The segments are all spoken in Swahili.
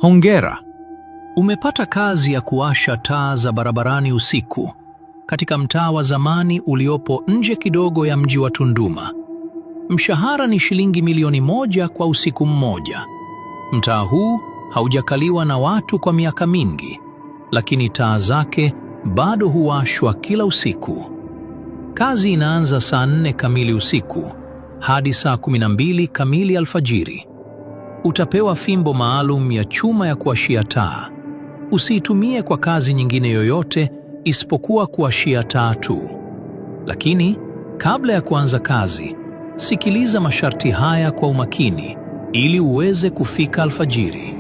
Hongera. Umepata kazi ya kuwasha taa za barabarani usiku katika mtaa wa zamani uliopo nje kidogo ya mji wa Tunduma. Mshahara ni shilingi milioni 1 kwa usiku mmoja. Mtaa huu haujakaliwa na watu kwa miaka mingi, lakini taa zake bado huwashwa kila usiku. Kazi inaanza saa 4 kamili usiku hadi saa 12 kamili alfajiri. Utapewa fimbo maalum ya chuma ya kuwashia taa. Usiitumie kwa kazi nyingine yoyote isipokuwa kuwashia taa tu. Lakini kabla ya kuanza kazi, sikiliza masharti haya kwa umakini ili uweze kufika alfajiri.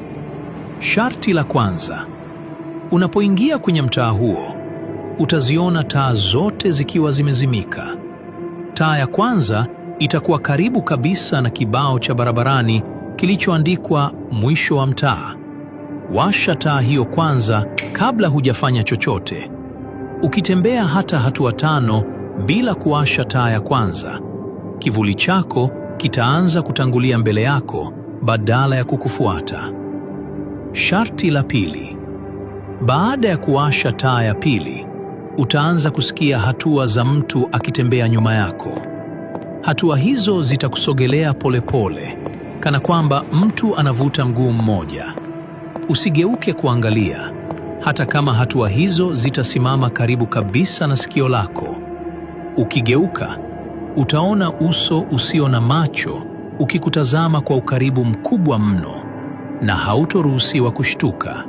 Sharti la kwanza: unapoingia kwenye mtaa huo, utaziona taa zote zikiwa zimezimika. Taa ya kwanza itakuwa karibu kabisa na kibao cha barabarani kilichoandikwa mwisho wa mtaa. Washa taa hiyo kwanza kabla hujafanya chochote. Ukitembea hata hatua 5 bila kuwasha taa ya kwanza, kivuli chako kitaanza kutangulia mbele yako badala ya kukufuata. Sharti la pili: baada ya kuwasha taa ya pili, utaanza kusikia hatua za mtu akitembea nyuma yako. Hatua hizo zitakusogelea polepole, kana kwamba mtu anavuta mguu mmoja. Usigeuke kuangalia, hata kama hatua hizo zitasimama karibu kabisa na sikio lako. Ukigeuka, utaona uso usio na macho ukikutazama kwa ukaribu mkubwa mno, na hautoruhusiwa kushtuka.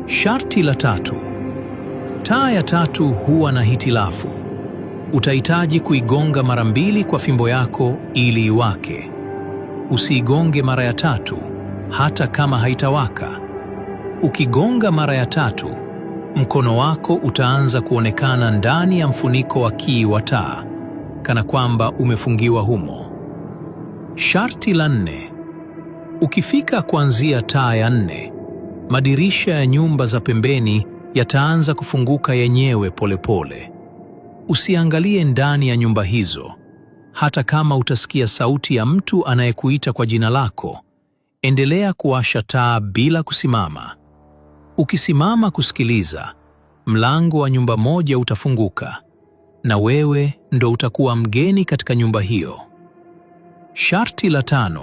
Sharti la tatu: taa ya tatu huwa na hitilafu. Utahitaji kuigonga mara 2 kwa fimbo yako ili iwake. Usiigonge mara ya 3 hata kama haitawaka. Ukigonga mara ya 3, mkono wako utaanza kuonekana ndani ya mfuniko wa kii wa taa, kana kwamba umefungiwa humo. Sharti la 4: ukifika kuanzia taa ya 4, madirisha ya nyumba za pembeni yataanza kufunguka yenyewe polepole. Usiangalie ndani ya nyumba hizo. Hata kama utasikia sauti ya mtu anayekuita kwa jina lako, endelea kuwasha taa bila kusimama. Ukisimama kusikiliza, mlango wa nyumba moja utafunguka, na wewe ndo utakuwa mgeni katika nyumba hiyo. Sharti la 5: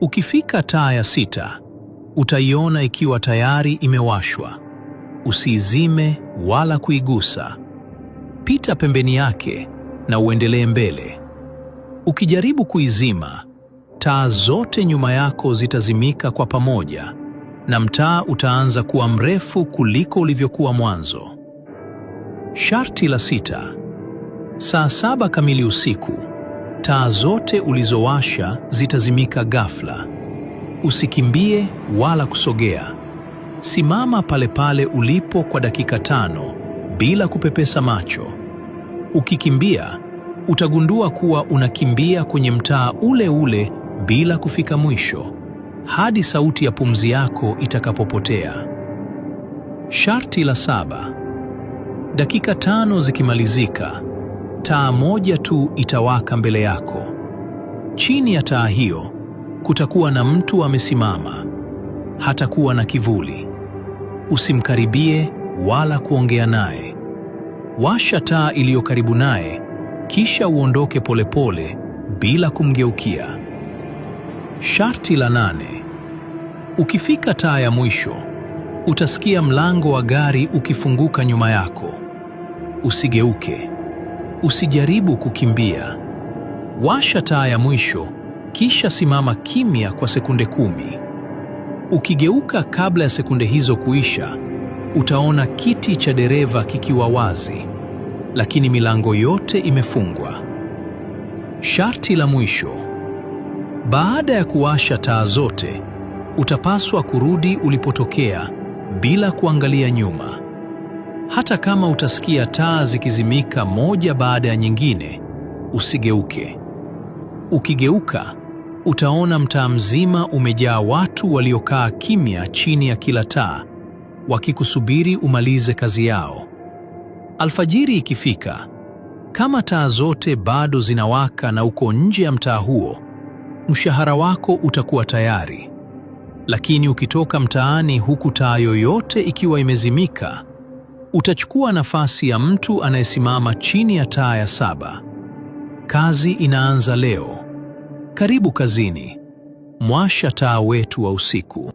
ukifika taa ya 6, utaiona ikiwa tayari imewashwa. Usiizime wala kuigusa. Pita pembeni yake na uendelee mbele. Ukijaribu kuizima, taa zote nyuma yako zitazimika kwa pamoja, na mtaa utaanza kuwa mrefu kuliko ulivyokuwa mwanzo. Sharti la 6: saa 7 kamili usiku, taa zote ulizowasha zitazimika ghafla. Usikimbie wala kusogea. Simama pale pale ulipo kwa dakika 5 bila kupepesa macho. Ukikimbia, utagundua kuwa unakimbia kwenye mtaa ule ule bila kufika mwisho, hadi sauti ya pumzi yako itakapopotea. Sharti la 7: dakika 5 zikimalizika, taa moja tu itawaka mbele yako. Chini ya taa hiyo kutakuwa na mtu amesimama. Hatakuwa na kivuli. Usimkaribie wala kuongea naye. Washa taa iliyo karibu naye, kisha uondoke polepole bila kumgeukia. Sharti la 8: ukifika taa ya mwisho, utasikia mlango wa gari ukifunguka nyuma yako. Usigeuke. Usijaribu kukimbia. Washa taa ya mwisho, kisha simama kimya kwa sekunde 10. Ukigeuka kabla ya sekunde hizo kuisha, utaona kiti cha dereva kikiwa wazi, lakini milango yote imefungwa. Sharti la mwisho: baada ya kuwasha taa zote, utapaswa kurudi ulipotokea bila kuangalia nyuma. Hata kama utasikia taa zikizimika moja baada ya nyingine, usigeuke. Ukigeuka, utaona mtaa mzima umejaa watu waliokaa kimya chini ya kila taa, wakikusubiri umalize kazi yao. Alfajiri ikifika, kama taa zote bado zinawaka na uko nje ya mtaa huo, mshahara wako utakuwa tayari. Lakini ukitoka mtaani huku taa yoyote ikiwa imezimika, utachukua nafasi ya mtu anayesimama chini ya taa ya 7. Kazi inaanza leo. Karibu kazini. Mwasha taa wetu wa usiku.